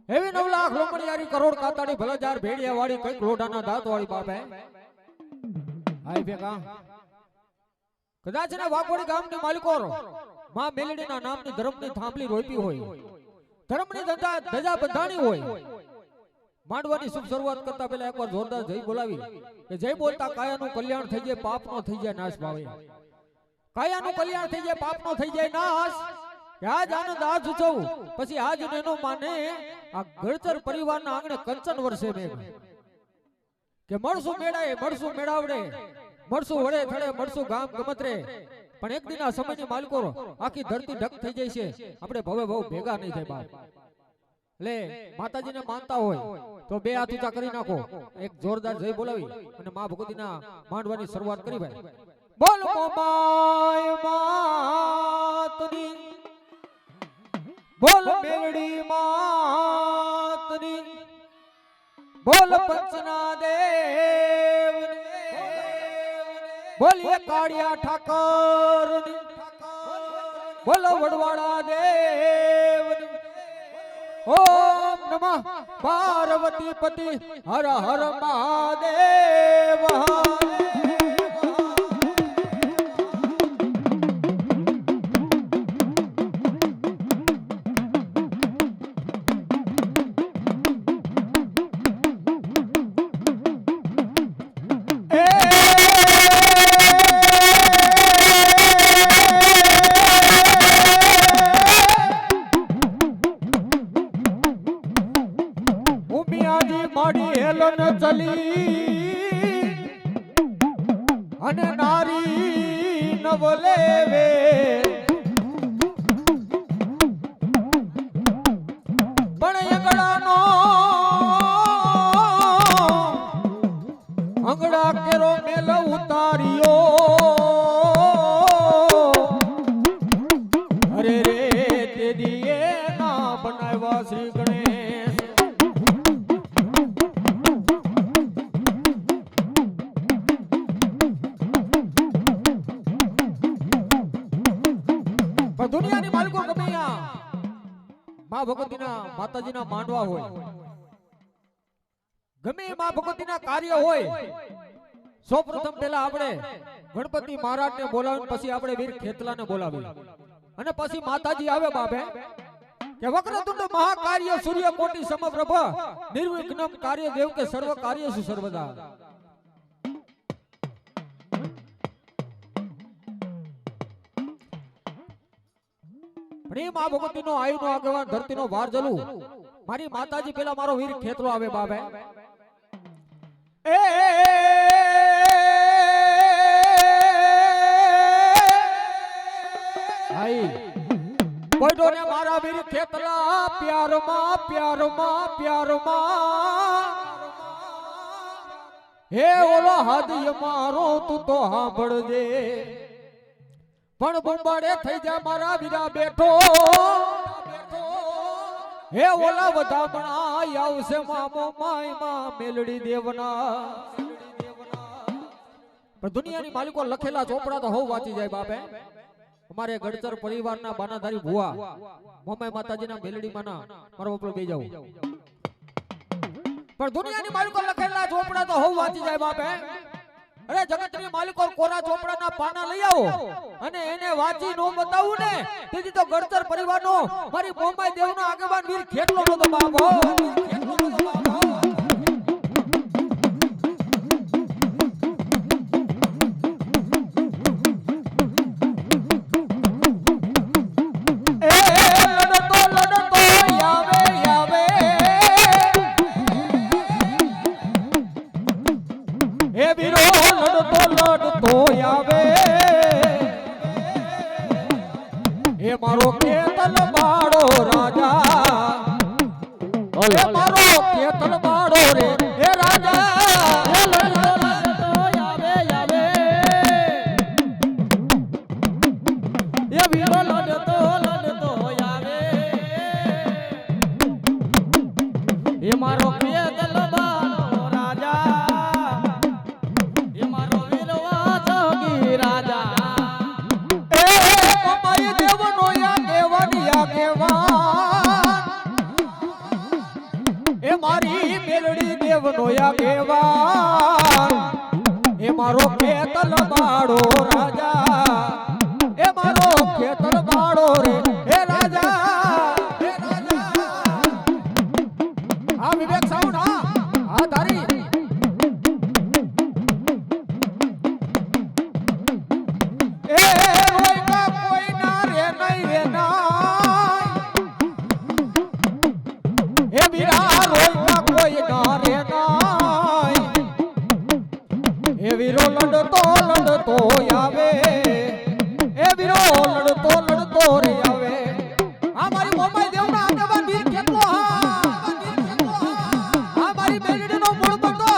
એવી 9 લાખ લોમડિયારી કરોડ કાતાડી ભલજાર ભેડિયા વાળી કઈક લોઢાના દાંત વાળી બાપે હાય ભેગા કદાચ ને વાઘોડી ગામની માલિકો માં મેલડીના નામની ધર્મની થાંભલી રોપી હોય, ધર્મની ધજા બંધાણી હોય, માંડવાની શુભ શરૂઆત કરતા પહેલા એકવાર જોરદાર જય બોલાવી કે જય બોલતા કાયાનું કલ્યાણ થઈ જાય, પાપનો થઈ જાય નાશ પાવે. કાયાનું કલ્યાણ થઈ જાય, પાપનો થઈ જાય નાશ. કે આજ આનંદ આજ ઉજવું પછી આજ એનો માને આ ગળતર પરિવારના આંગણે કંચન વર્ષે મેઘ કે મળશું મેળાએ, મળશું મેળાવડે, મળશું વડે થડે, મળશું ગામ ગમતરે, પણ એક દિન આ સમયની માલિકો આખી ધરતી ઢક થઈ જાય છે, આપણે ભવે ભવ ભેગા નહીં થાય બાપ. લે માતાજીને માનતા હોય તો બે હાથ ઊંચા કરી નાખો, એક જોરદાર જય બોલાવી અને માં ભગવતીના માંડવાની શરૂઆત કરી ભાઈ. બોલ મોમાય માતની, બોલ મેલડી માતની, બોલ પંચના દેવ, બોલીએ કાળિયા ઠાકરની, બોલો વડવાડા દેવ. ઓમ નમઃ પાર્વતી પતિ હર હર મહાદેવ. અને નારી નવલેવે પણ અંગડાનો અંગડા કેરો મેલ ઉતાર્યો. અરે રે તે દીએ ના બનાવ્યા શ્રી ગણેશ. દુનિયાની માલિકો ગમે માં ભગવતીના માતાજીના માંડવા હોય, ગમે માં ભગવતીના કાર્ય હોય, સૌપ્રથમ પહેલા આપણે ગણપતિ મહારાજને બોલાવીને પછી આપણે વીર ખેતલાને બોલાવી અને પછી માતાજી આવે બાપે કે વક્રતુંડ મહાકાર્ય સૂર્ય કોટી સમપ્રભ નિર્વિઘ્નમ કાર્ય દેવ કે સર્વ કાર્યસુ સર્વદા. માં ભગવતીનો આયુનો આગેવાન ધરતીનો વાર જલું મારી માતાજી પેલા મારો વીર ખેતલો આવે બાબે. એ હાઈ કોઈડોને મારા વીર ખેતલા પ્યારમાં પ્યારમાં પ્યારમાં હે ઓલો હાદય મારો તું તો સાંભળજે પણ બોંબાડે થઈ જા મારા વીરા બેઠો. હે ઓલા બધા પણ આવશે મામો માય માં મેલડી દેવના. પણ દુનિયાની માલિકો લખેલા ચોપડા તો હોવ વાંચી જાય બાપે. અમારે ગડચર પરિવારના બાનાધારી ભુવા મોમાઈ માતાજીના મેલડી માના મારો બપલો બે જાવ. પણ દુનિયાની માલિકો લખેલા ચોપડા તો હોવ વાંચી જાય બાપે. અરે જગતની માલિકો કોરા ચોપડાના પાના લઈ આવો અને એને વાંચી નો બતાવું ને તેથી તો ગડતર પરિવારનો મારી મોમાઈ દેવનો આગેવાન વીર ખેતલો નો તો બાપો. મારો કેતલ બાળો રાજા, મારો કેતલ બાળો રે હે રાજા. એ વીરો લડતો લડતો આવે એ મારો કેતલ બાળો રાજા, એ મારો વીરવા જોગી રાજા. મેલડી દેવનો આગેવાન એ મારો ખેતલ બાળો રાજા એ મારો ખેતલ બાળો રે હે રાજા આ વિવેક સાઉન્ડ આ તારી લડતો આવે એ વીરો લડતો રે આવે આ મારી મોમાઈ દેવના આગેવાન વીર કેટલો આ મારી મેલડીનો મૂળ બંધો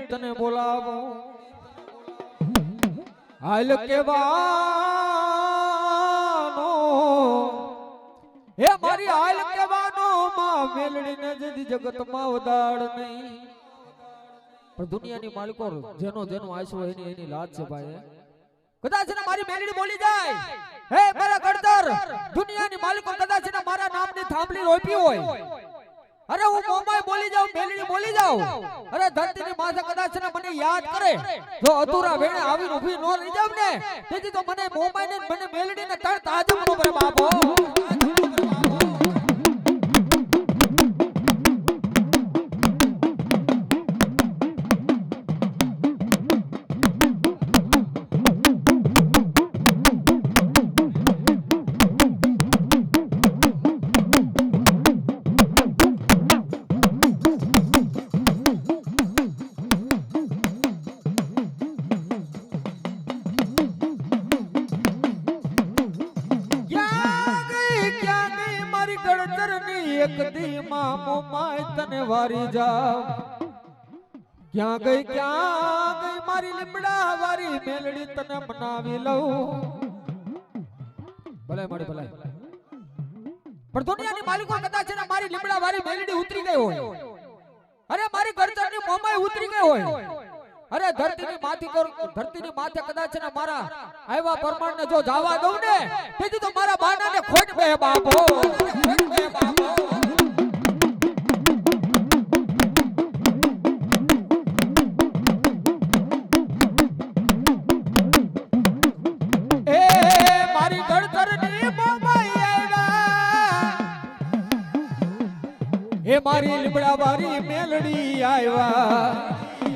તને બોલાવો હાલ કેવાનો હે મારી હાલ કેવાનો માં મેલડીને જદી જગતમાં ઉદાડ નહીં પણ દુનિયાની માલિકો જેનો આશો એની લાજ છે ભાઈ કદાચ ને મારી મેલડી બોલી જાય હે મારા ગડતર દુનિયાની માલિકો કદાચ ને મારા નામની થાંભલી રોપી હોય અરે હું મોમાઈ બોલી જાઉં મેલડી બોલી જાઉં અરે ધરતીની માથે કદાચ ને મને યાદ કરે જો અધૂરા વેણે આવીને ઊભી નો રહી જાવ ને તેથી તો મને મોમાઈ ને મને મેલડી ને તણ તાજમ નો કરે બાપો એક દી માં મોમાઈ તને વારી જાવ ક્યાં ગઈ મારી લીમડા વારી મેલડી તને મનાવી લઉં ભલે મળી ભલે પણ દુનિયાની માલિકો કદાચ ને મારી લીમડા વારી મેલડી ઉતરી ગઈ હોય અરે મારી ગરજની મોમાઈ ઉતરી ગઈ હોય અરે ધરતીની માથે કદાચ ને મારા આવ્યા પરમાણ ને જો જાવા દઉં ને તેથી તો મારા બાના ને ખોટ બે બાપો એ મારી લીમડા વારી મેલડી આવ્યા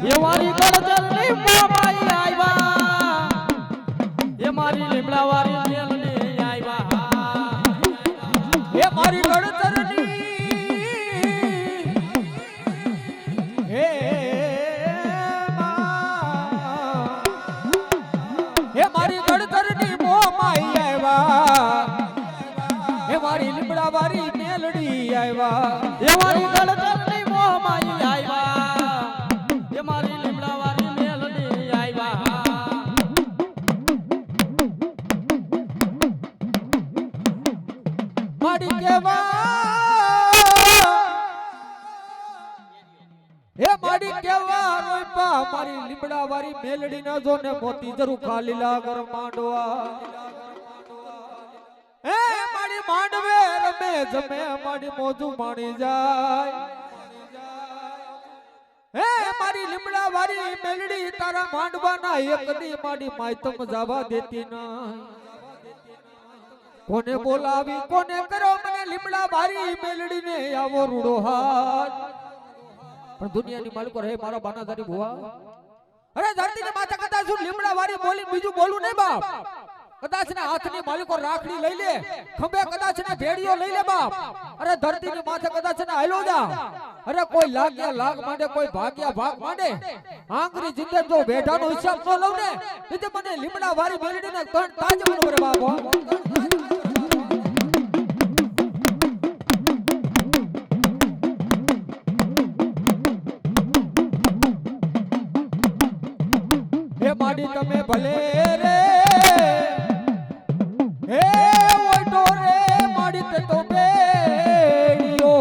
એ મારી ગળચરની મોમાઈ આવ્યા એ મારી લીમડા વારી મેલડી આવ્યા એ મારી ગળચરની એ મારી ગળચરની મોમાઈ આવ્યા એ મારી લીમડા વારી મેલડી આવ્યા એ મારી ગળચરની મોમાઈ આવ્યા એ મારી લીમડા વારી મેલડી આવ્યા મારી કેવા એ મારી કેવા રોપા મારી લીમડા વારી મેલડી ના જો ને મોતી જરૂર ખાલી લાગર માંડવા એ મારી માંડવે રમે જમે મારી મોજું માણી જાય એ મારી લીમડા વારી મેલડી તારા માંડવાના એક દી મારી માયતમ જાવા દેતી ના કોને બોલાવી કોને કરો મને લીમડા વારી મેલડી ને આવો રૂડો હાથ પણ દુનિયાની માલિકો રહે મારા બાનાધારી ભુવા અરે ધરતીની માથે કદાચ હું લીમડા વારી બોલી બીજું બોલું નહીં બાપ કદાચ ને હાથની માલિકો રાખડી લઈ લે ખંભે કદાચ ને ભેડીઓ લઈ લે બાપ અરે ધરતીની માથે કદાચ ને હાલો જા અરે કોઈ લાગ્યા લાગ માંડે કોઈ ભાગ્યા ભાગ માંડે આંગરી જીંદે જો બેઠાનો હિસાબ ન લઉં ને એટલે મને લીમડા વારી મેલડી ને ત્રણ તાજ બનો રે બાપ ભલે રે હે ઓટો રે માડી તે તો બેડીઓ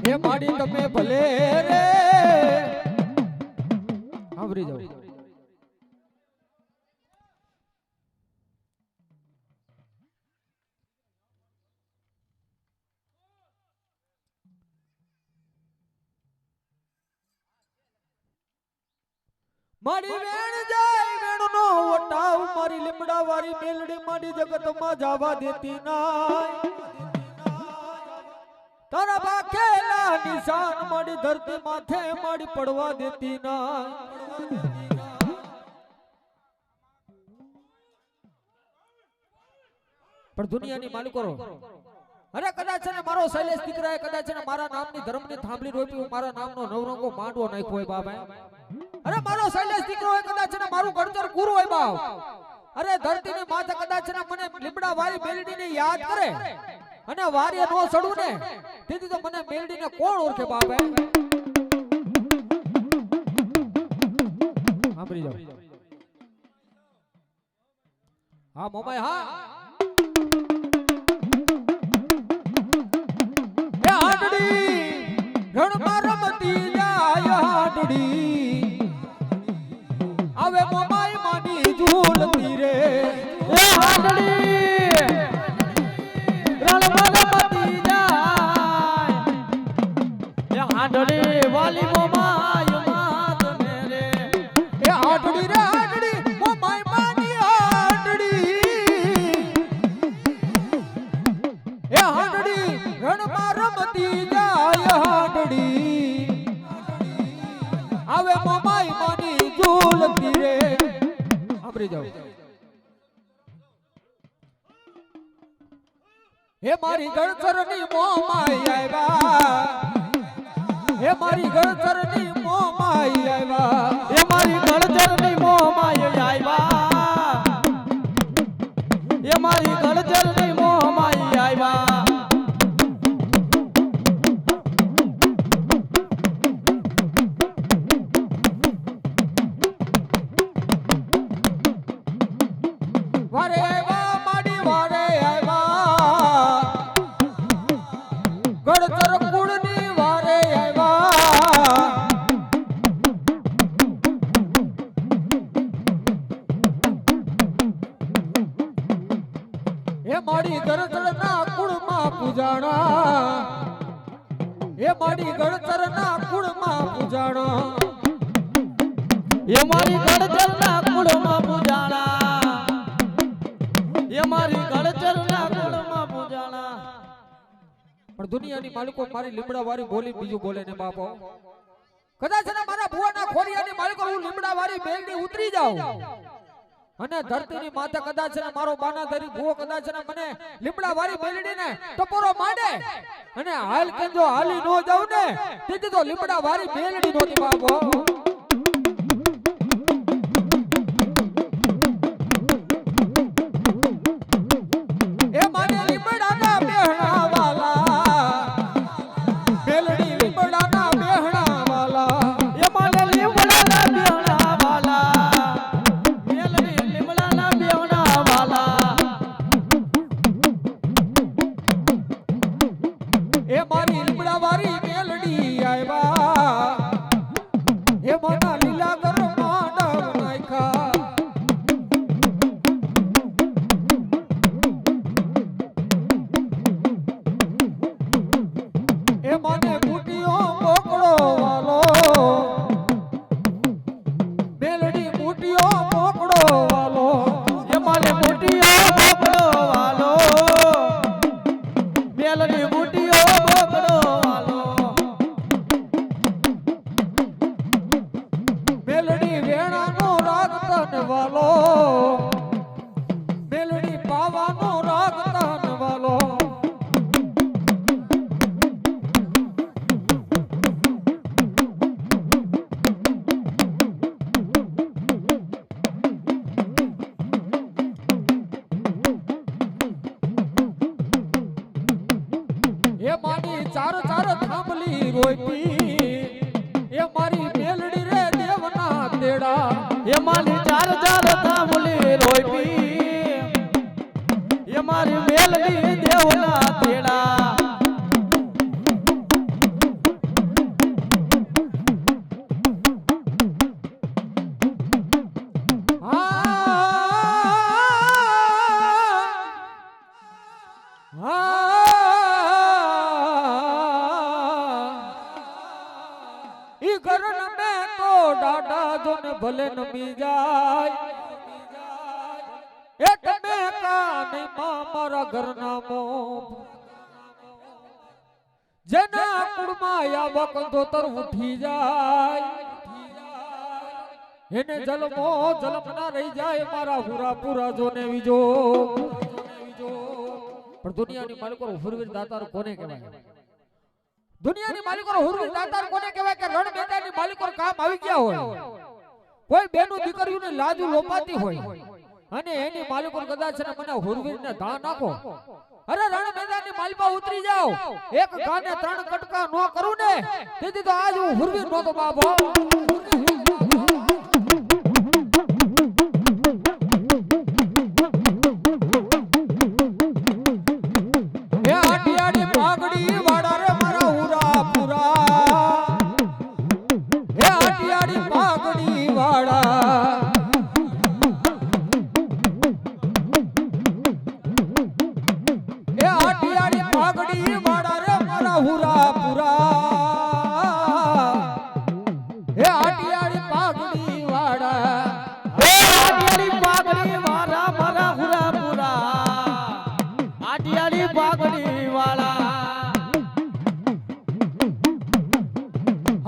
હે માડી તમે ભલે રે આવરી જાઓ મારી વેણ જાય વેણનો વટાવ મારી લીમડા વાળી મેલડી મારી જગતમાં જવા દેતી નાય તારા બાકેલા નિશાન મારી ધરતી માથે મારી પડવા દેતી નાય પણ દુનિયાની માલિકો અરે કદાચ ને મારો શૈલેષ દીકરાએ કદાચ ને મારા નામની ધર્મની થાંભલી રોપી હું મારા નામનો નવરંગો માંડવો નાખ્યો હોય બાબા અરે મારો શૈલેષ દીકરો હોય કદાચ ને મારું ઘડતર પૂરું હોય બાપ અરે ધરતીની માથે કદાચ ને મને લીમડા વાળી મેલડીને યાદ કરે અને વારીએ નો ચડું ને તેથી તો મને મેલડીને કોણ ઓળખે બાપ સાંભળી જાઓ હા મોમાઈ હા રણમાં રમતી જાય હાડડી આવે મોમાઈ માની ઝૂલતી રે એ હાડડી રણમાં રમતી જાય એ હાડડી વાલી મોમાઈ માત ને રે એ હાડડી રે હાડડી મોમાઈ માની હાડડી એ હાડડી રણમાં રમતી જાય હાડડી આવે મોમાઈ માની ઝૂલતી રે સાંભળી જાઓ હે મારી ગળતરની મોમાઈ આવ્યા હે મારી ગળતરની મોમાઈ આવ્યા એ મારી ગળતરની મોમાઈ આવ્યા એ મારી ગળતરની મોમાઈ આવ્યા વારે આવ્યા માડી વારે આવ્યા ગળતર કુળની વારે આવ્યા એ માડી ગળતરના કુળમાં પૂજાણા એ માડી ગળતરના કુળમાં પૂજાણા એ મારી ગળતરના કુળમાં પૂજાણા એ મારી ગળતરના કુળમાં પૂજાણા પણ દુનિયાની માલિકો મારી લીમડા વાળી બોલી બીજું બોલે ને બાપો કદાચ ને મારા ભુવાના ખોરિયાની માલિકો હું લીમડા વાળી બેલડી ઉતરી જાઉં અને ધરતીની માથે કદાચ ને મારો બાનાધરી ભુવો કદાચ ને મને લીમડા વાળી બેલડી ને ટપોરો માંડે અને હાલ કે જો હાલી નો જાઉં ને તેથી તો લીમડા વાળી બેલડી નોતી બાપો એ માને લીમડાના બેહણા વાલા બેલડી લીમડાના બેહણા વાલા એ માને લીમડાના બેહણા વાલા મેલડી લીમડાના બેહણા વાલા એ મારી લીમડા વાળી મેલડી આવ્યા એ ધામલી રોઈતી એ મારી મેલડી રે દેવના તેડા એ મારી ચાર ચાર ધામલી રોઈપી એ મારી મેલડી દેવના તેડા ભલે નમી જાય એ તમે કાને મારા ઘરના મો જેના કુળમાં આવા કંધોતર ઉઠી જાય એને જલમો જલમ ના રહી જાય મારા હુરા પૂરા જોને વિજો પણ દુનિયાની માલિકો હુરવીર દાતાર કોને કહેવાય દુનિયાની માલિકો હુરવીર દાતાર કોને કહેવાય કે રણ મેદાનની માલિકો કામ આવી ગયા હોય કોઈ બેનું દીકરીઓને લાજુ લોપાતી હોય અને એની માલિકો કદાચ ને મને હુરવીરને ધા નાખો અરે રણ મેદાનની માલપા ઉતરી જાઓ એક ગાને 3 કટકા નો કરું ને તેથી તો આજ હું હુરવીર નો તો બાબો એ આડી આડી પાઘડી વાડા રે મારા હુરા પુરા એ આડી આડી પાઘડી વાડા હુરા પુરા હે આટિયાળી પાઘડી વાડા હે આટિયાળી પાઘડી વાળા મારા હુરા પુરા આટિયાળી પાઘડી વાળા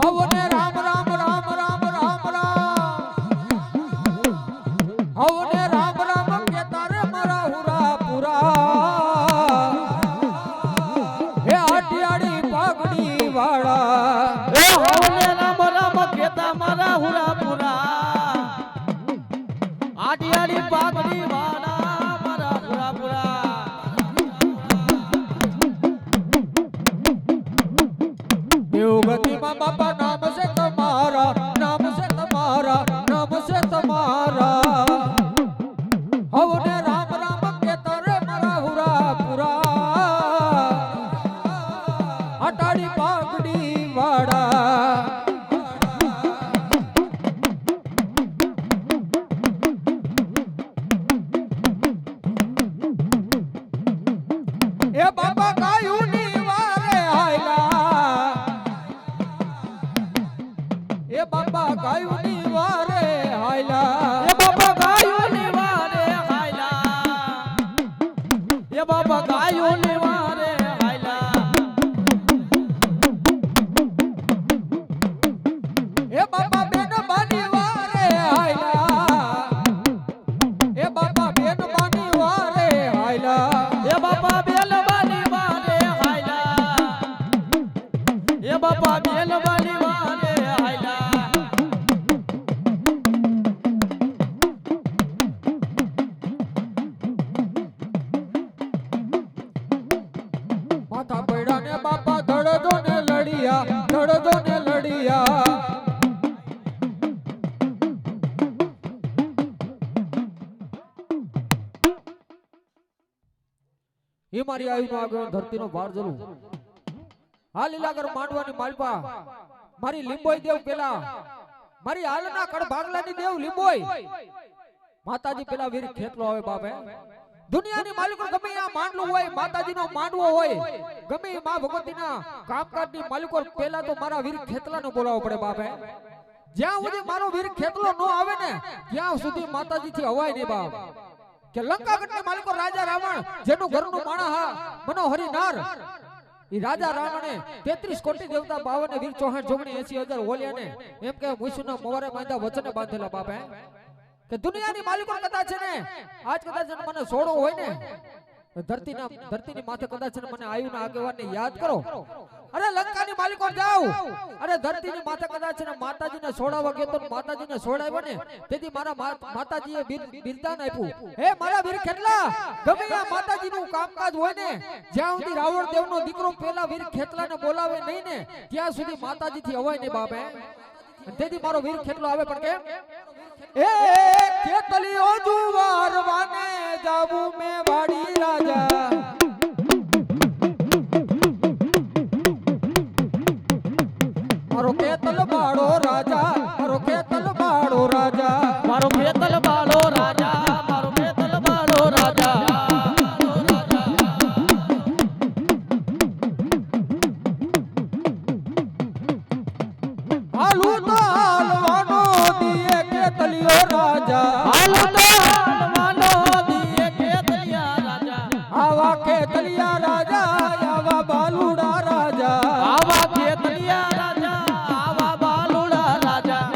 હવને રામ રામ રામ રામ રામ રામ હવને રામ રામ કેતા રે મારા હુરા પુરા પાઘડી વાળા એ હોને રામ રામ કેતા મારા હુરા પુરા આટિયાળી પાઘડી વાળા મારા હુરા પુરા દેવગતિમાં બાપા નામ છે તમારા નામ છે તમારા નામ છે તમારા હવને રામ રામ કેતા રે મારા હુરા પુરા આટાડી પાઘડી વાળા એ બાબા ગાયું ની વારે હાયલા એ બાબા ગાયું ની વારે હાયલા એ બાબા ગાયું ની વારે હાયલા એ બાબા ગાયું ની વારે એ બાપા બેન બાની વારે હાયલા એ બાપા બેન બાની વારે હાયલા એ બાપા બેન બાની વારે હાયલા એ બાપા બેન બાની વારે હાયલા માથા પડ્યા ને બાપા ધડધો ને લડિયા એ મારી આયુનો આગળ ધરતીનો ભાર જલું આ લીલાગર માંડવાની માલપા મારી લીંબોઈ દેવ પેલા મારી હાલના કડ ભાગલાની દેવ લીંબોઈ માતાજી પેલા વીર ખેતલો આવે બાપે દુનિયાની માલિકો ગમે આ માંડલું હોય માતાજીનો માંડવો હોય ગમે માં ભગવતીના કામકાજની માલિકો પેલા તો મારા વીર ખેતલાને બોલાવવો પડે બાપે જ્યાં સુધી મારો વીર ખેતલો નો આવે ને ત્યાં સુધી માતાજીથી હવાય નહીં બાપ કે લંકાગઢના માલિકો રાજા રાવણ જેનું ઘરનું માણા હા મનોહરી નાર ઈ રાજા રાવણે 33 કોટી દેવતા 52 વીર ચૌહાણ જોગણી 80,000 ઓલિયાને એમ કે મુઈસુના મોવારે માંદા વચને બાંધેલા બાપે કે દુનિયાની માલિકો કદાચ છે ને આજ કદાચ મને છોડો હોય ને ધરતીની માથે કદાચ છે ને મને આયુના આગેવાનને યાદ કરો. અરે લંકાની માલિકો જાઓ. અરે ધરતીની માથે કદાચ છે ને માતાજીને છોડાવવા ગયો તો માતાજીને છોડાવ્યો ને તેથી મારા માતાજીએ બિરદાન આપ્યું. હે મારા વીર ખેતલા, ગમે આ માતાજીનું કામકાજ હોય ને, જ્યાં સુધી રાવણ દેવનો દીકરો પેલા વીર ખેતલાને બોલાવે નહીં ને ત્યાં સુધી માતાજીથી અવાય નહીં બાપે. તેથી મારો વીર ખેતલો આવે પણ કેમ? એ ખેતલીઓ જુવાર વાને જાવું મે વાડી રાજા, મારો ખેતલ બાળો રાજા, મારો ખેતલ બાળો રાજા, મારો ખેતલ બાળો રાજા, મારો ખેતલ બાળો રાજા. હાલુ તો હાલવાનો દીએ ખેતલીઓ રાજા, હાલો તો હાલવાનો દીએ ખેતલિયા રાજા. આવા ખેતલિયા રાજા, આવા બાલુડા રાજા, આવા ખેતલિયા રાજા, આવા બાલુડા રાજા.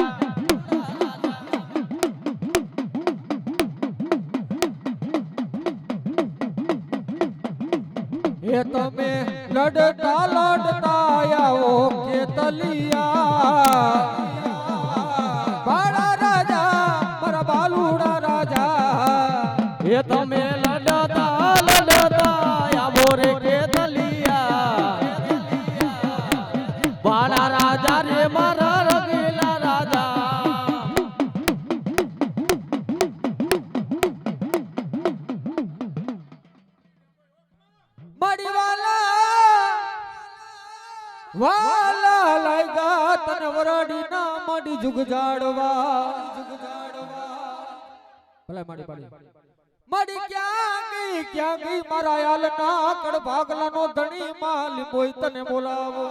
એ તમે લડતા લડતા આવો ખેતલિયા બાળા રાજા, મારા બાલુડા રાજા. એ તમે લડતા લડતા આવો રે ખેતલિયા બાળા રાજા રે મારા રગેલા રાજા. મારી વાલા લાગ્યા તને વરાડી ના માડી જુગ જાડવા, ભલે માડી માડી ક્યાં ગઈ મારા યાલ ના કડ ભાગલા નો ધણી માલ કોઈ તને બોલાવો,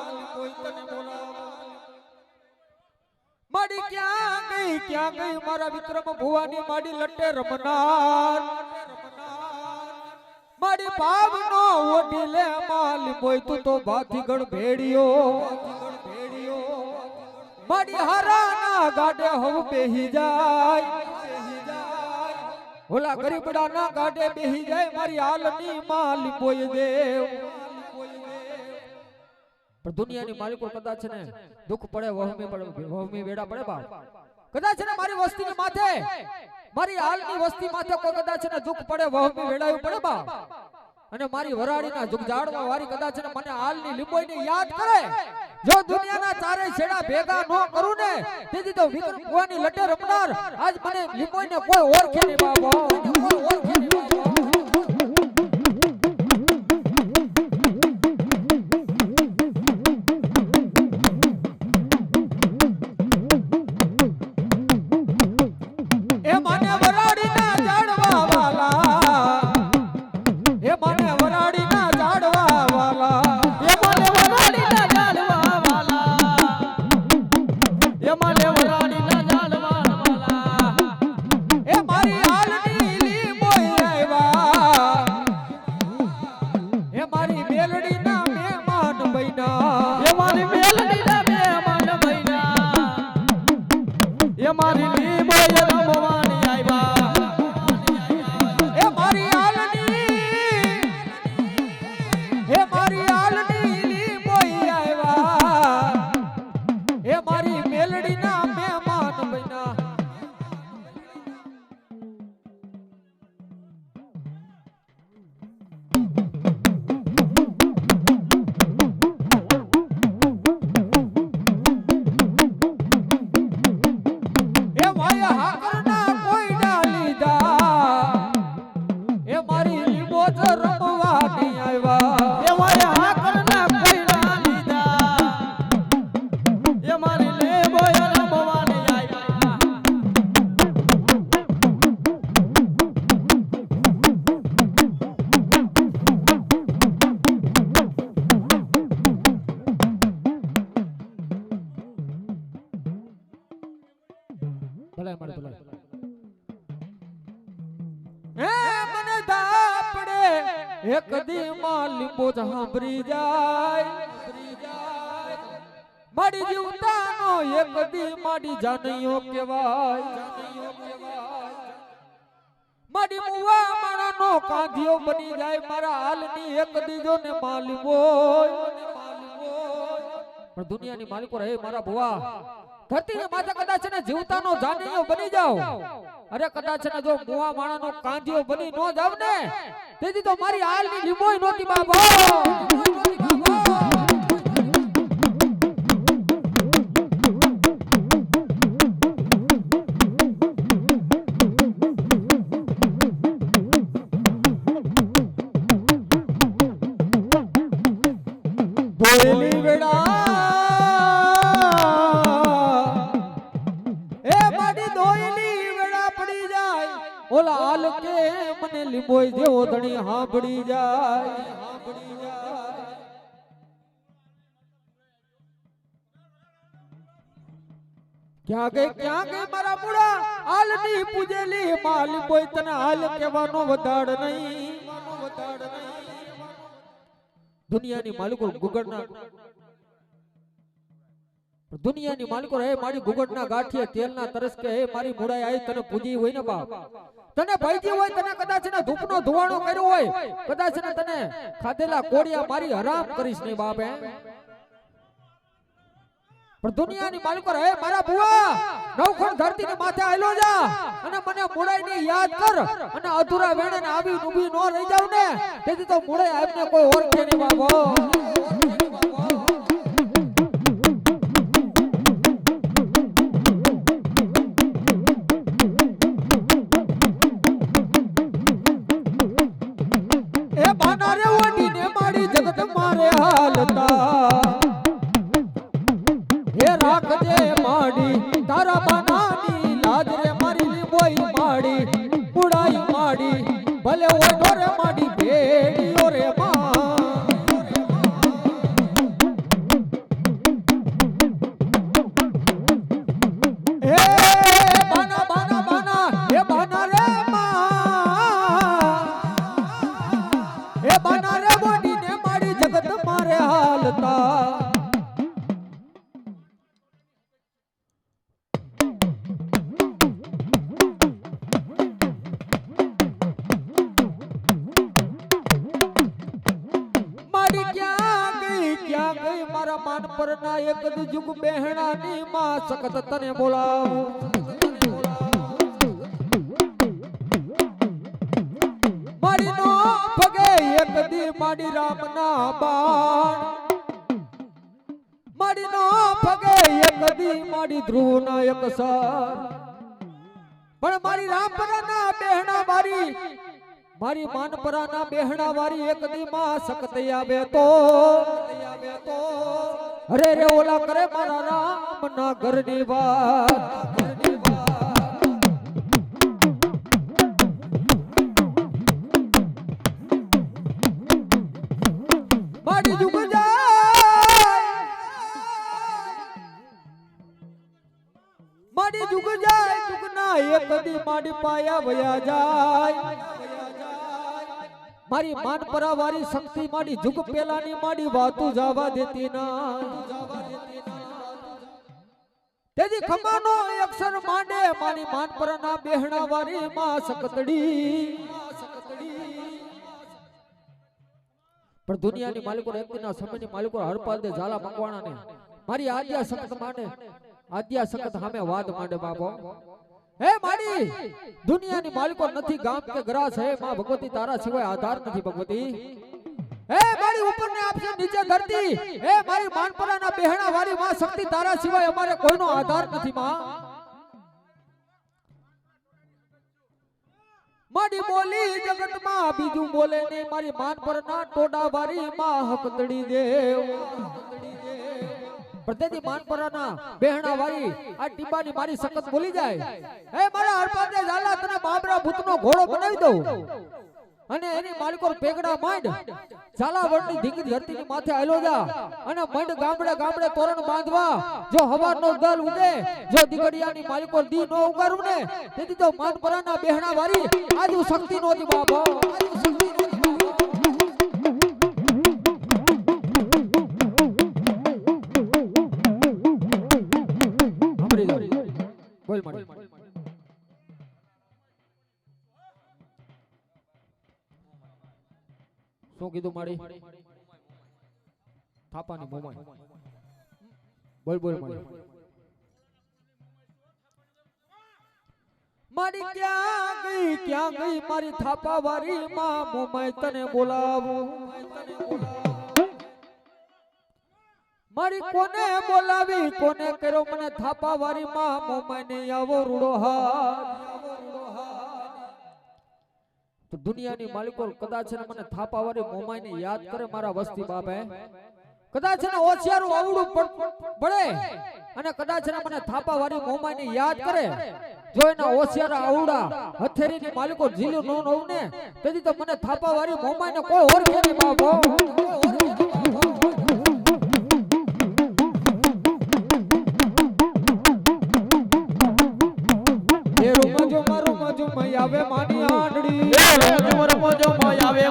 માડી ક્યાં ગઈ મારા વિક્રમ ભુવાની માડી લટ્ટે રમનાર, માડી પાવનો ઓઢી લે માલ કોઈ તું તો ભાથીગઢ ભેડિયો, માડી હારાના ગાડે હવ બેહી જાય, ઓલા ગરીબડા ના ગાડે બેહી જાય મારી હાલની માલ કોઈ દેવ. પણ દુનિયાની માલિકો કદાચ ને દુઃખ પડે વહમી વેડા પડે બાપ, કદાચ ને મારી વસ્તીની માથે, મારી હાલની વસ્તી માથે કોઈ કદાચ ને દુઃખ પડે વહમી વેડાયું પડે બાપ, અને મારી વરાડીના જુગ જાડવા વાળી કદાચ ને મને હાલની લીંબોઈને યાદ કરે, જો દુનિયાના ચારે છેડા ભેગા ન કરું ને તેથી તો વિક્રમ ભુવાની લટે રમનાર આજ મને લીંબોઈને કોઈ ઓળખે નહીં બાબા, કોઈ ઓળખે નહીં બાબા. એ મને વરાડીના જાડવા વાલા, એ મને વરાડીના જાડવા વાલા, એ મને વરાડીના જાળવા વાલા, એ મને વરાડીના જાળવા વાલા. એ મારી હાલની લીંબોઈ આવ્યા, એ મારી મેલડીના મહેમાન બન્યા, એ મારી મેલડીના મહેમાન બન્યા, એ મારી લીંબોઈ રમવાની આવ્યા. એ મારી હાલની લીંબોઈ આવ્યા, એ મારી મેલડીના મહેમાન બન્યા. એ માયા હાકરના કોઈ ના લીધા, એ મારી લીંબો જ રમવાની આવ્યા, એ મારે હાકરના કોઈ ના લીધા, એ મારી લીંબોઈ રમવાની આવ્યા. ભલે મારે ભલે. એ મને દાપડે એક દી માં લીંબો સાંભળી જાય, મારી જીવતાનો એક દી મારી જાનૈયો કહેવાય, મારી મુવા માણાનો કાંધિયો બની જાય મારા હાલની એક દીજો ને માલિકોય પણ દુનિયાની માલિકો રહે મારા ભુવા ધરતીને માથે કદાચ ને જીવતાનો જાનૈયો બની જાવ અરે કદાચ ને જો મુવા માણાનો કાંધિયો બની નો જાવ ને તેથી તો મારી હાલની લીંબોય નોતી બાબો બોલી વેડા એ માડી દોયલી વેડા પડી જાય ઓલા હાલ કે મને લીંબોય દેવો ધણી હાંભળી જાય ક્યાં ગઈ મારા મુડા હાલની પૂજેલી માં લીંબોય તને હાલ કહેવાનો વધાડ નહીં દુનિયાની માલિકો ગુગળના દુનિયાની માલિકો હે મારી ગુગળના ગાંઠિયા તેલના તરસ કે હે મારી મુડાઈ આવી તને પૂજી હોય ને બાપ તને ભાઈજી હોય તને કદાચ ને ધૂપનો ધુવાણો કર્યો હોય કદાચ ને તને ખાધેલા કોડિયા મારી હરામ કરીશ ને બાપ હે પણ દુનિયાની માલિકો હે મારા બુઆ નવખંડ ધરતીને માથે આયલો જા અને મને મુડાઈને યાદ કર અને અધૂરા વેણે ને આવી ઊભી નો રહી જાવ ને તેથી તો મુડાઈ આપને કોઈ ઓળખે નહીં બાબો એ બાના રે ઓડીને મારી જગત મારે હાલતા રાખજે માડી તારા બાનાની લાજ રે મારી લીંબોઈ માડી પુડાઈ માડી ભલે ઓઢો રે માડી ભેડીઓ રે એ બાના બાના બાના એ બાના રે એ બાના રે બોડીને માડી જગત મારે હાલતા મારા માન પર ના એક જુગ બહેણાની માં સખત તને બોલાવું મારી નો ભગે એક દી માડી રામ ના બાણ મારી નો ભગે એક દી માડી ધ્રુવ ના એક સર પણ મારી રામપરા ના બહેણા મારી માનપરા ના બહેણા વારી એક દી માં સખત આવે તો અરે રે ઓલા કરે મારા રામ ના ઘરની વાત મારી જુગ જાય જુગ ના એક દી મારી પાયા વયા જાય મારી માનપરા વાળી શક્તિ મારી જુગ પેલાની મારી વાતું જવા દેતી ના તેજી ખમાનો અક્ષર માંડે મારી માનપરા ના બેહણા વાળી માં સકતડી પણ દુનિયાની માલિકો એકના સમયની માલિકો હરપાલ દે ઝાલા મકવાણા ને મારી આદ્યા સખત માંડે આદ્યા સખત સામે વાદ માંડે બાપો હે માડી દુનિયાની માલિકો નથી ગામ કે ગ્રાસ હે માં ભગવતી તારા સિવાય આધાર નથી ભગવતી હે મારી ઉપર ને આપશે નીચે ધરતી હે મારી માનપરાના બહેણા વાળી માં શક્તિ તારા સિવાય અમારે કોઈનો આધાર નથી માં માડી બોલી જગત માં બીજું બોલે ને મારી માનપરાના ટોડા વાળી માં હકતડી દેવ પ્રદેદી માનપરાના બહેણા વાળી આ ટીબાની મારી સખત બોલી જાય હે મારા હરપાદે ઝાલા તને બાબરા ભૂતનો ઘોડો બનાવી દઉં અને એની માલિકો પેગડા માંડ ઝાલા વડની ધીંગી ધરતીની માથે આયલો જા અને મંડ ગામડે ગામડે તોરણ બાંધવા જો હવારનો દલ ઉગે જો દીકરીયાની માલિકો દી નો ઉગારું ને તેથી તો માનપરાના બહેણા વાળી આજુ શક્તિ નોતી બાબા બોલ માડી શું કીધું માડી થાપાની મોમાઈ બોલ બોલ માડી મારી ક્યાં ગઈ મારી થાપા વારી માં મોમાઈ તને બોલાવું મારી કોને બોલાવી કોને કર્યો મને થાપા વારી માં મોમાઈ ને આવો રૂડો હાથ તો દુનિયાની માલિકો કદાચ ને મને થાપા વારી મોમાઈ ને યાદ કરે મારા વસ્તી બાપે કદાચ ને ઓછિયારું આવડું પડે અને કદાચ ને મને થાપા વારી મોમાઈ ને યાદ કરે જો એના ઓછિયારા આવડા હથેરી ની માલિકો જીલ્યું નો નવ ને તેથી તો મને થાપા વારી મોમાઈ ને કોઈ ઓળખે નહીં બાપો આવે માની હાંડડી આવે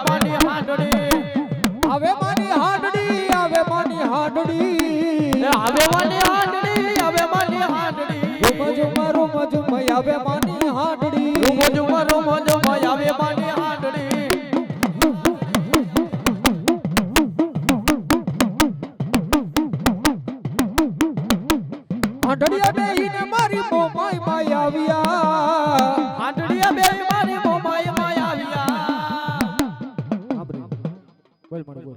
માની હાંડડી આવે માની હાંડડી આવે માની હાંડડી આવે માની હાંડડી આવે માની હાંડડી રૂમ આવે માની હાંડડી રૂમ આવે માની હાંડડી હાંડડીયા બેહીને મારી મોમાઈ માઈ આવ્યા હાંડડીયા બેહી મારી મોમાઈ માઈ આવ્યા બોલ મારો બોલ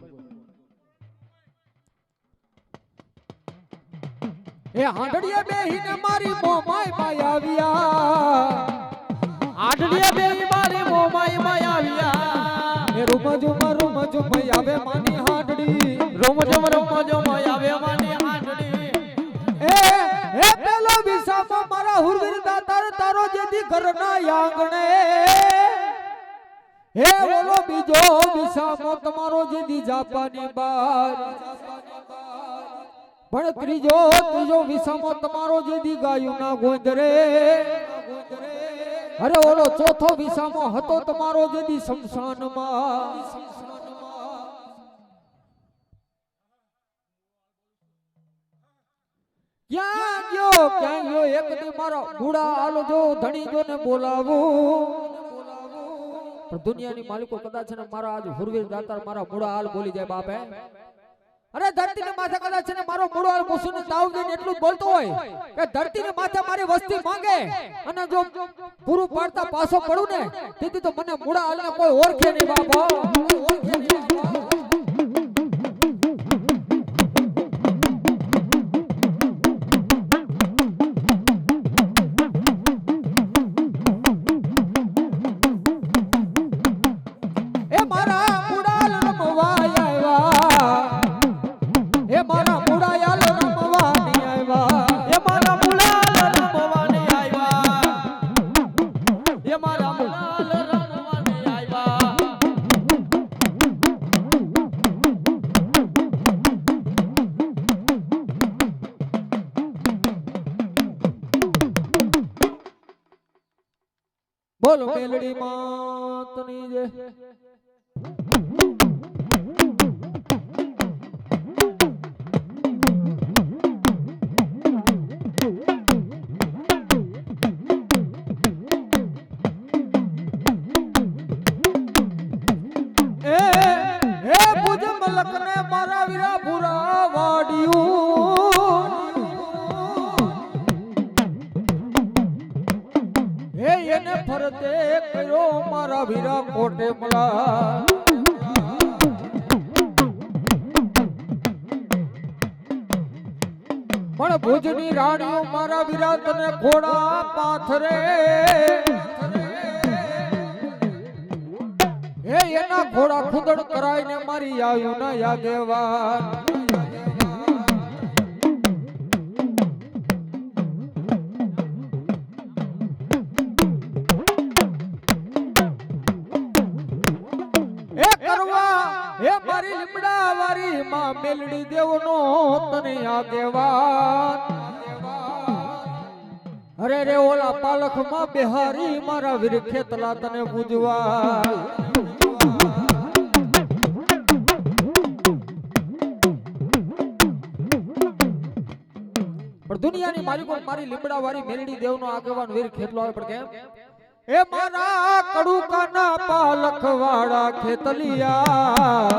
એ હાંડડીયા બેહીને મારી મોમાઈ માઈ આવ્યા હાંડડીયા બેહી મારી મોમાઈ માઈ આવ્યા એ રૂમ આવે માની હાંડડી રૂમ આવે માની હાંડડી એ પેલો વિસામો મારા હુરવીર દાતાર તારો જેથી ઘરના આંગણે હે બોલો બીજો વિસામો તમારો જેથી જાપાની બાર પણ ત્રીજો વિસામો તમારો જેથી ગાયું ના ગોંદરે અરે ઓલો ચોથો વિસામો હતો તમારો જેથી શમશાનમાં ક્યાં ગયો એક દી મારો બુડા આલો જો ધણી જો ને બોલાવું પણ દુનિયાની માલિકો કદાચ ને મારા આજ હુરવીર દાતાર મારા બુડા હાલ બોલી જાય બાપે અરે ધરતી ને માથે કદાચ ને મારો બુડો હાલ મૂસું ને તાવ દઈને એટલું બોલતો હોય કે ધરતી ને માથે મારી વસ્તી માંગે અને જો પૂરું પાડતા પાછો પડું ને તેથી તો મને બુડા હાલ ને કોઈ ઓળખે નહીં બાપા ઓળખે નહીં બોલો મેલડી માતની જય મારા વીરા ભૂરા વાડિયું હે એને ફરતે કર્યો મારા વીરા કોટે મળા પણ ભુજની રાણીઓ મારા વીરા તને ઘોડા પાથરે હે એના ઘોડા ખુદડ કરાઈને મારી આવ્યું ના યાદેવાન એ કરવા હે મારી લીમડા વારી માં મેલડી દેવનો તને આગેવાન અરે રે ઓલા પાલખ માં બિહારી મારા વીર ખેતલા તને પૂજવા પણ દુનિયાની માલિકો મારી લીમડા વાળી મેલડી દેવનો આગેવાન વીર ખેતલો આવે પણ કેમ એ મારા કડુકાના પાલખ વાળા ખેતલિયા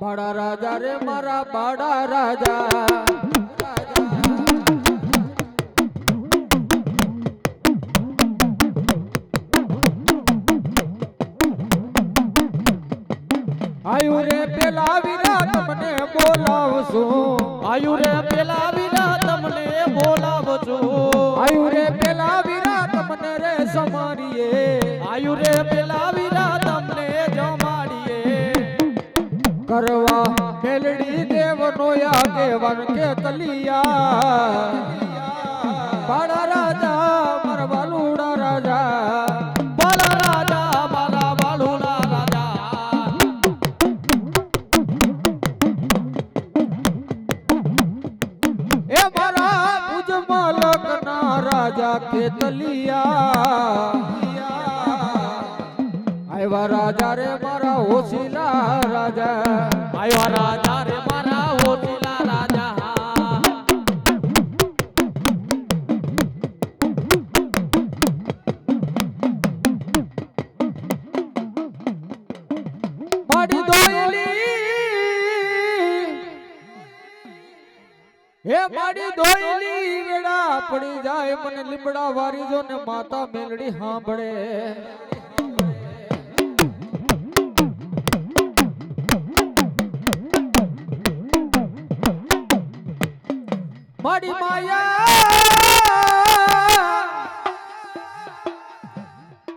બાડા રાજા રે મારા બાડા રાજા આયુ રે પેલા વિરા તમને બોલાવશું આયુ રે પેલા વિના તમને બોલાવજો આયુ રે પેલા વિરા તમને રે સમારીએ આયુ રે પેલા વિના તમને જમાડીએ કરવા મેલડી દેવનો આગેવાન કે તલિયા બાળા રાજા મારા બાલુડા રાજા બાલા રાજા મારા બાલુડા રાજા એ મારા ભુજ માલકના રાજા કે તલિયા આવ્યા રાજા રે મારા ઓશીલા રાજા આયો રાજા રે મારા ઓતિલા રાજા મારી દોયલી હે મારી દોયલી વેડા પડી જાય મને લીમડા વારી જો ને માતા મેલડી સાંભળે મારી માયા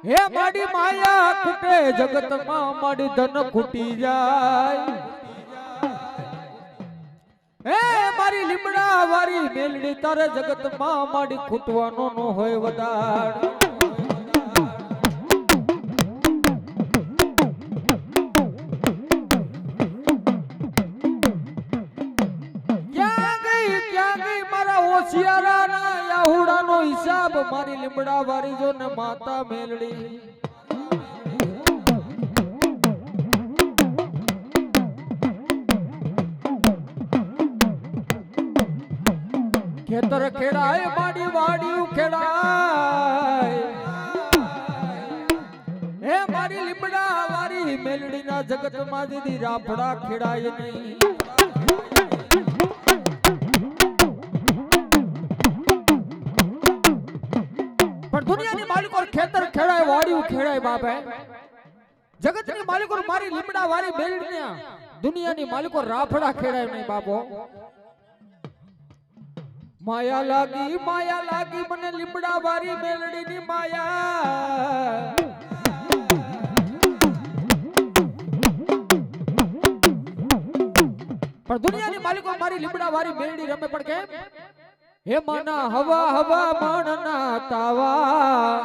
હે મારી માયા ખૂટે જગતમાં મારી ધન ખૂટી જાય હે મારી લીમડા વારી મેલડી તારે જગતમાં મારી ખૂટવાનો નો હોય વધાર ઓશિયારાના યાહુડાનો હિસાબ મારી લીમડા વારી જો ને માતા મેલડી ખેતર ખેડાય માડી વાડી ખેડાય હે મારી લીમડા વારી મેલડીના જગતમાં દીદી રાફડા ખેડાય નહીં પણ દુનિયાની માલિકો ખેતર ખેડાય વાડીઓ ખેડાય બાપે જગતની માલિકો મારી લીમડા વાળી મેલડીને દુનિયાની માલિકો રાફડા ખેડાય નહીં બાપો માયા લાગી મને લીમડા વાળી મેલડીની માયા પણ દુનિયાની માલિકો મારી લીમડા વાળી મેલડી રમે પણ કેમ હે માના હવા માણના તાવા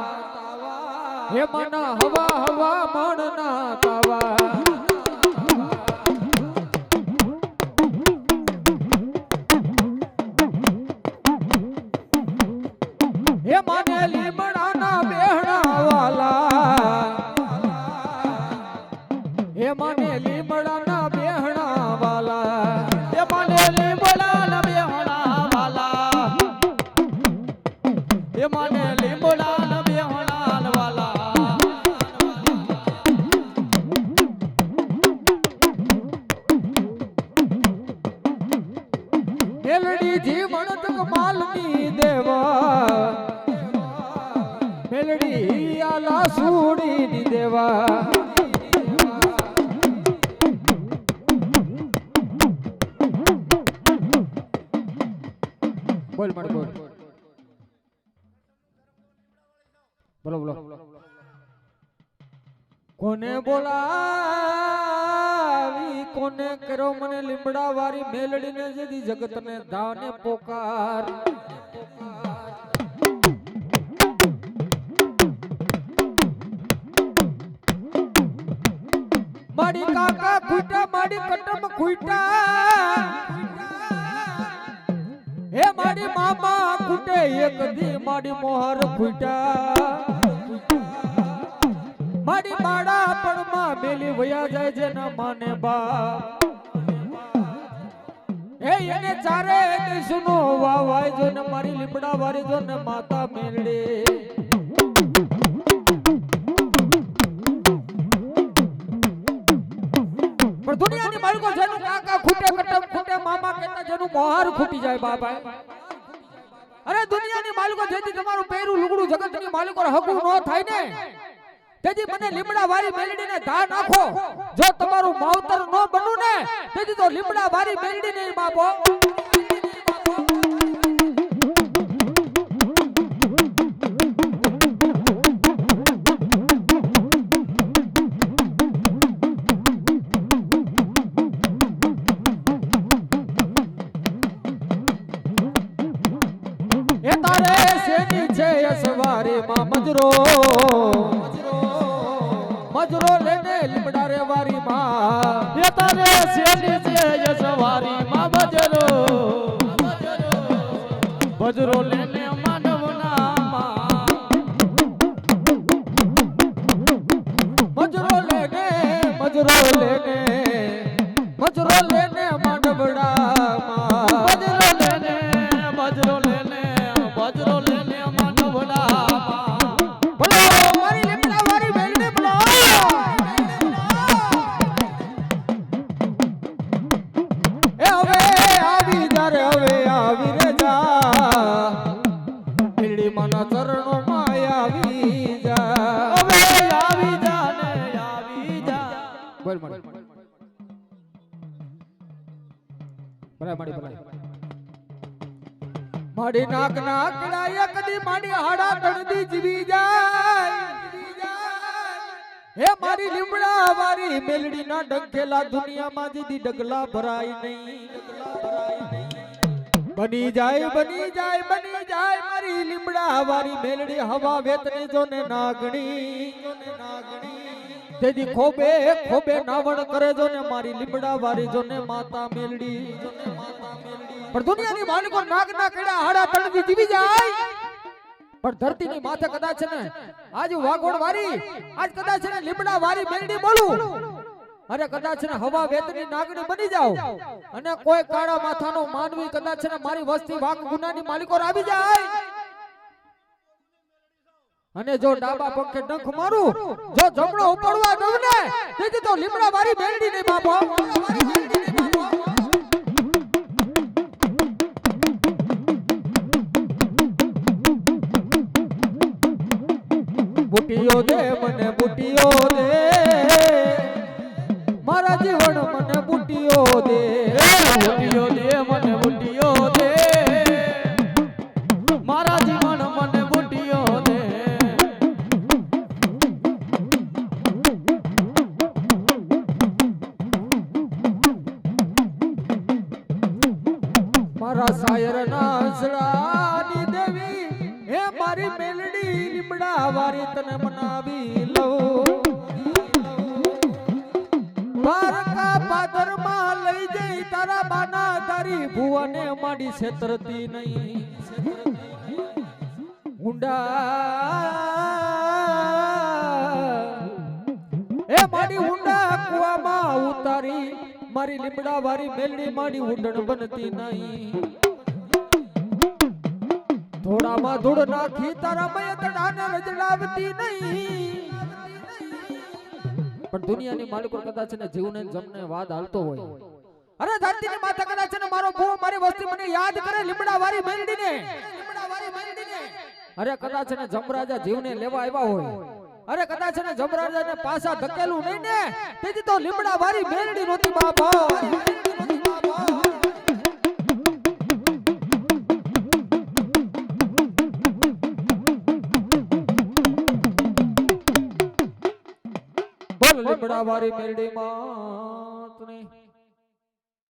હે માના હવા માણના તાવા હે માને લીમડાના બેહણા વાલા હે માને લીમડાના બેહણા વાલા એ મને લીમડાના બેહણા વાલા એ મને લીમડાના બેહણા વાલા મેલડી જીવન તક માલની દેવા મેલડી આલા સુડીની દેવા બોલ મણ બોલ બોલો કોને બોલાવી કોને કર્યો મને લીમડા વાળી મેલડીને જદી જગતને દાને પોકાર મારી કાકા ખૂટા મારી કટમ ખૂટા હે મારી મામા ખૂટે એક દી મારી મોહર ખૂટા મારી બાળા પડમાં મેલી વયા જાય જેના માને બા એ એને ચારે દિશનો વાવાય જો ને મારી લીમડા વારી જો ને માતા મેલડી પણ દુનિયાની માલિકો જેનું કાકા ખૂટે કટમ ખૂટે મામા કહેતા જેનું મોહાર ખૂટી જાય બાપા અરે દુનિયાની માલિકો જેથી તમારું પહેરું લુગડું જગતની માલિકો હકું ન થાય ને તેથી મને લીમડા વારી મેલડીને ધા નાખો જો તમારું માવતર ન બનું ને તેથી તો લીમડા વારી મેલડીને બાપો એ તારે શેની છે અસવારી માં મજરો મજરો લેને લીમડા રે વારી માં એ તારે શેની છે અસવારી માં મજરો મજરો લેને માનવના માં મજરો લેને મજરો લેને મજરો લેને માનવડા માં મજરો લેને મજરો લેને મજરો લેને માનવના માં બોલો મારી લીમડા વારી મેલડી બોલો એ હવે આવી જા રે હવે આવી રે જા મેલડી માના ચરણો માં આવી જા હવે આવી જા ને આવી જા બોલ મારી માડી નાક નાક કડાય કદી માડી હાડા તણદી જીવી જાય હે મારી લીમડા વારી મેલડી ના ડંખેલા દુનિયામાં જીદી ડગલા ભરાય નહીં બની જાય બની જાય બની જાય મારી લીમડા વારી મેલડી હવા વેતને જોને નાગણી તેથી ખોબે ખોબે નાવણ કરે જો ને મારી લીમડા વારી જો ને માતા મેલડી પણ દુનિયાની માલિકો નાગ ના કેડા હાડા તણથી જીવી જાય પણ ધરતીની માથે કદાચ ને આજ વાગોડ વારી આજ કદાચ ને લીમડા વારી મેલડી બોલું અરે કદાચ ને હવા વેતની નાગણી બની જાવ અને કોઈ કાળા માથાનો માનવી કદાચ ને મારી વસ્તી વાગ ગુનાની માલિકો આવી જાય અને જો ડાબા પંખે ડંખ મારું જો જમણો ઉપડવા દઉં ને તેથી તો લીમડા વારી મેલડી ને બાપો બુટીઓ દે મને બુટીઓ દે મારા જીવન મને બુટીઓ દે બુટીઓ દે મને બુટીઓ દે મારા જીવન મને બુટીઓ દે મારા શાયર ના અંસડાની દેવી હે મારી મેલડી લીમડા વારી તને મનાવી લઉં બારકા પાદર માં લઈ જઈ તારા બાના તારી ભુવને માડી છેતરતી નહીં ઊંડા એ માડી ઊંડા કુવામાં ઉતારી મારી લીમડા વારી મેલડી માડી ઉંડણ બનતી નહીં થોડામાં ધૂળ નાખી તારા મયતડાને રજડાવતી નહીં પણ દુનિયાની માલિકો કદાચ ને જીવને જમને વાદ હાલતો હોય અરે ધરતીની માથે કદાચ ને મારો ભૂ મારી વસ્તી મને યાદ કરે લીમડા વારી મેલડીને અરે કદાચ ને જમરાજા જીવને લેવા આવ્યા હોય અરે કદાચ ને જમરાજાને પાછા ધકેલું નહીં ને તેથી તો લીમડા વારી મેલડી નોતી બાપા લીમડા વારી મેલડી માં